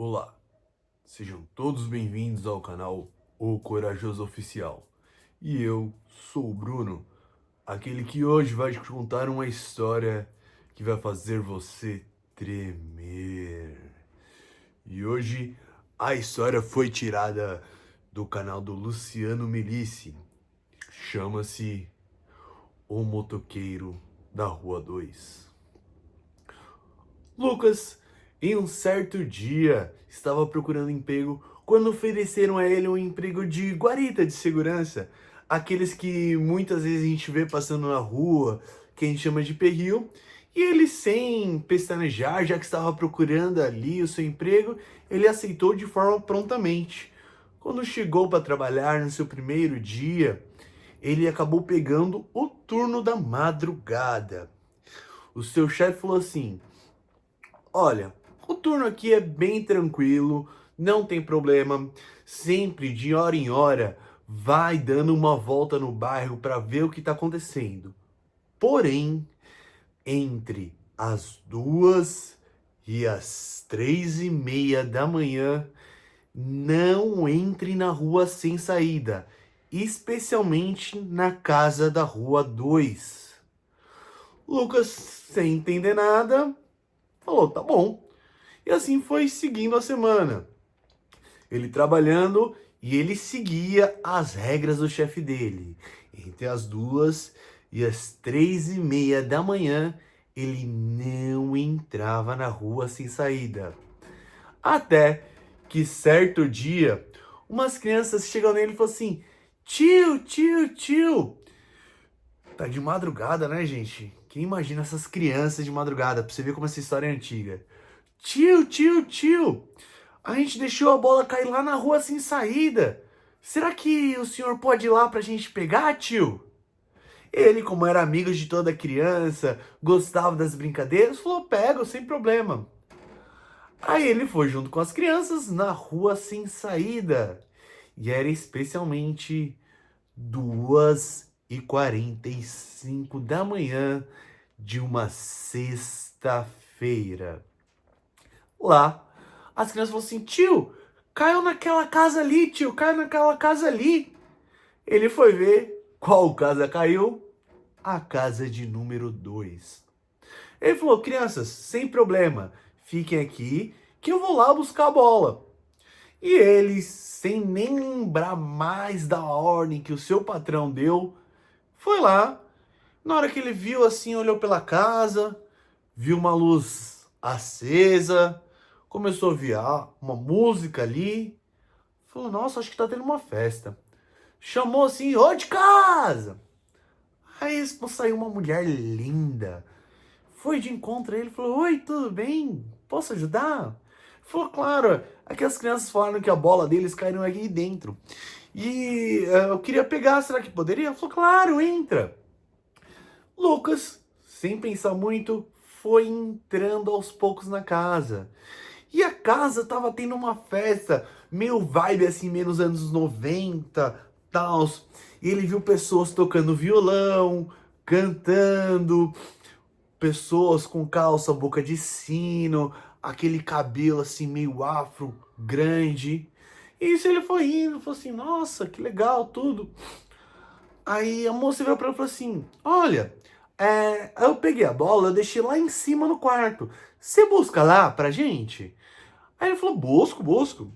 Olá, sejam todos bem-vindos ao canal O Corajoso Oficial. E eu sou o Bruno, aquele que hoje vai te contar uma história que vai fazer você tremer. E hoje a história foi tirada do canal do Luciano Melisse. Chama-se O Motoqueiro da Rua 2. Lucas, em um certo dia, estava procurando emprego quando ofereceram a ele um emprego de guarita de segurança. Aqueles que muitas vezes a gente vê passando na rua, que a gente chama de perril. E ele, sem pestanejar, já que estava procurando ali o seu emprego, ele aceitou de forma prontamente. Quando chegou para trabalhar no seu primeiro dia, ele acabou pegando o turno da madrugada. O seu chefe falou assim: olha, o turno aqui é bem tranquilo, não tem problema. Sempre de hora em hora vai dando uma volta no bairro para ver o que está acontecendo. Porém, entre as 2 e as 3:30 da manhã, não entre na rua sem saída, especialmente na casa da rua 2. Lucas, sem entender nada, falou: tá bom. E assim foi seguindo a semana. Ele trabalhando e ele seguia as regras do chefe dele. Entre as 2 e as 3:30 da manhã, ele não entrava na rua sem saída. Até que certo dia, umas crianças chegam nele e falam assim: tio, tio, tio. Tá de madrugada, né, gente? Quem imagina essas crianças de madrugada? Pra você ver como essa história é antiga. Tio, tio, tio, a gente deixou a bola cair lá na rua sem saída. Será que o senhor pode ir lá pra gente pegar, tio? Ele, como era amigo de toda criança, gostava das brincadeiras, falou: pega, sem problema. Aí ele foi junto com as crianças na rua sem saída. E era especialmente 2:45 da manhã de uma sexta-feira. Lá, as crianças falaram assim: tio, caiu naquela casa ali, tio, caiu naquela casa ali. Ele foi ver qual casa caiu, a casa de número 2. Ele falou: crianças, sem problema, fiquem aqui que eu vou lá buscar a bola. E ele, sem nem lembrar mais da ordem que o seu patrão deu, foi lá. Na hora que ele viu assim, olhou pela casa, viu uma luz acesa, começou a ouvir uma música ali. Falou: nossa, acho que tá tendo uma festa. Chamou assim: ô de casa! Aí saiu uma mulher linda. Foi de encontro a ele e falou: oi, tudo bem? Posso ajudar? Falou: claro, aqui as crianças falaram que a bola deles caiu aqui dentro. E eu queria pegar, será que poderia? Falou: claro, entra. Lucas, sem pensar muito, foi entrando aos poucos na casa. E a casa tava tendo uma festa, meio vibe assim, menos anos 90, tals. E ele viu pessoas tocando violão, cantando, pessoas com calça boca de sino, aquele cabelo assim meio afro, grande. E isso ele foi indo, falou assim: nossa, que legal, tudo. Aí a moça veio pra ele e falou assim: olha, eu peguei a bola, eu deixei lá em cima no quarto. Você busca lá pra gente? Aí ele falou: busco, busco.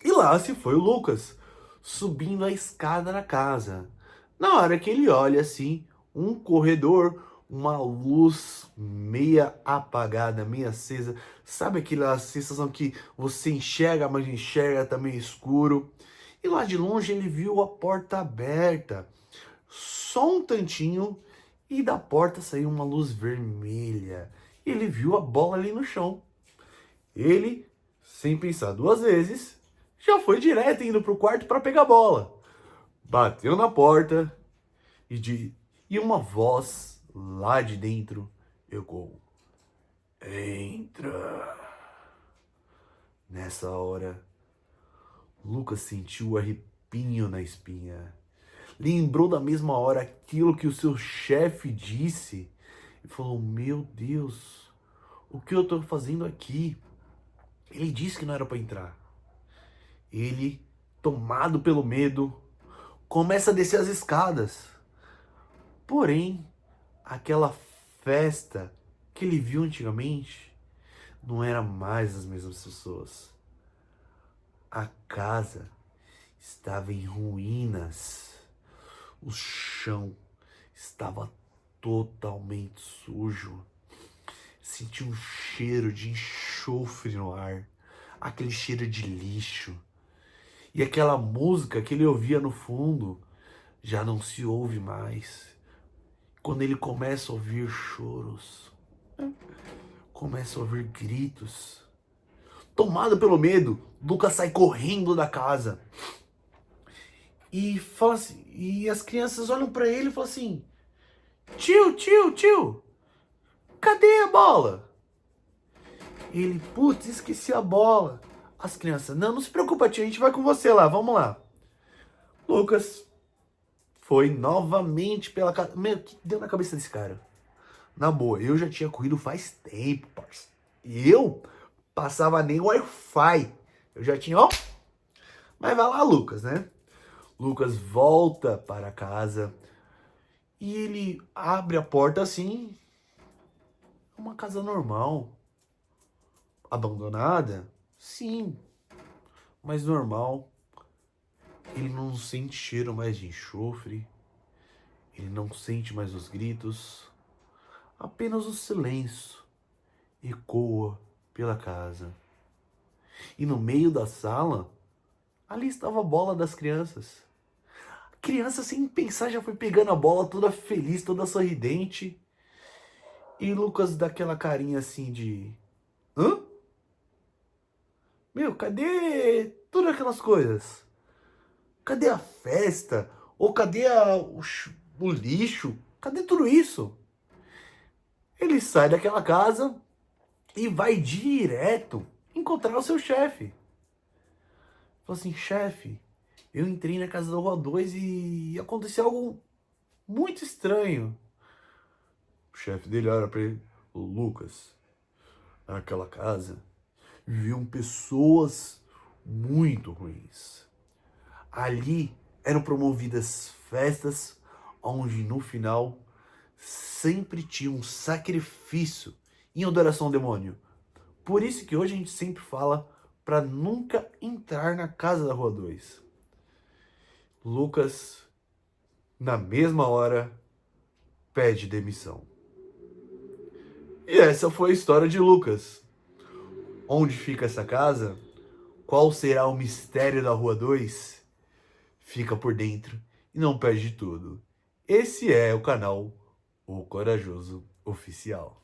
E lá se foi o Lucas, subindo a escada da casa. Na hora que ele olha assim, um corredor, uma luz meia apagada, meia acesa. Sabe aquela sensação que você enxerga, mas enxerga também escuro? E lá de longe ele viu a porta aberta. Só um tantinho e da porta saiu uma luz vermelha. Ele viu a bola ali no chão. Ele, sem pensar duas vezes, já foi direto indo pro quarto para pegar a bola. Bateu na porta e uma voz lá de dentro ecoou: entra. Nessa hora, Lucas sentiu o arrepio na espinha. Lembrou da mesma hora aquilo que o seu chefe disse e falou: meu Deus, o que eu estou fazendo aqui? Ele disse que não era para entrar. Ele, tomado pelo medo, começa a descer as escadas. Porém, aquela festa que ele viu antigamente não era mais as mesmas pessoas. A casa estava em ruínas. O chão estava totalmente sujo. Sentia um cheiro de enxofre no ar. Aquele cheiro de lixo. E aquela música que ele ouvia no fundo já não se ouve mais. Quando ele começa a ouvir choros, começa a ouvir gritos. Tomado pelo medo, Lucas sai correndo da casa. E fala assim, e as crianças olham pra ele e falam assim: tio, cadê a bola? Ele, putz, esqueci a bola. As crianças, não se preocupa, tio, a gente vai com você lá, vamos lá. Lucas foi novamente pela casa. Meu, o que deu na cabeça desse cara? Na boa, eu já tinha corrido faz tempo, parça. E eu passava nem Wi-Fi. Eu já tinha, ó. Mas vai lá, Lucas, né? Lucas volta para casa e ele abre a porta assim. Uma casa normal. Abandonada? Sim, mas normal. Ele não sente cheiro mais de enxofre. Ele não sente mais os gritos. Apenas o silêncio ecoa pela casa. E no meio da sala, ali estava a bola das crianças. A criança, sem pensar, já foi pegando a bola, toda feliz, toda sorridente. E Lucas daquela carinha assim de... Hã? Meu, cadê todas aquelas coisas? Cadê a festa? Ou cadê o lixo? Cadê tudo isso? Ele sai daquela casa e vai direto encontrar o seu chefe. Fala assim, chefe, eu entrei na casa da Rua 2 e aconteceu algo muito estranho. O chefe dele olha pra ele, o Lucas, naquela casa viviam pessoas muito ruins. Ali eram promovidas festas onde no final sempre tinha um sacrifício em adoração ao demônio. Por isso que hoje a gente sempre fala para nunca entrar na casa da Rua 2. Lucas, na mesma hora, pede demissão. E essa foi a história de Lucas. Onde fica essa casa? Qual será o mistério da Rua 2? Fica por dentro e não perde tudo. Esse é o canal O Corajoso Oficial.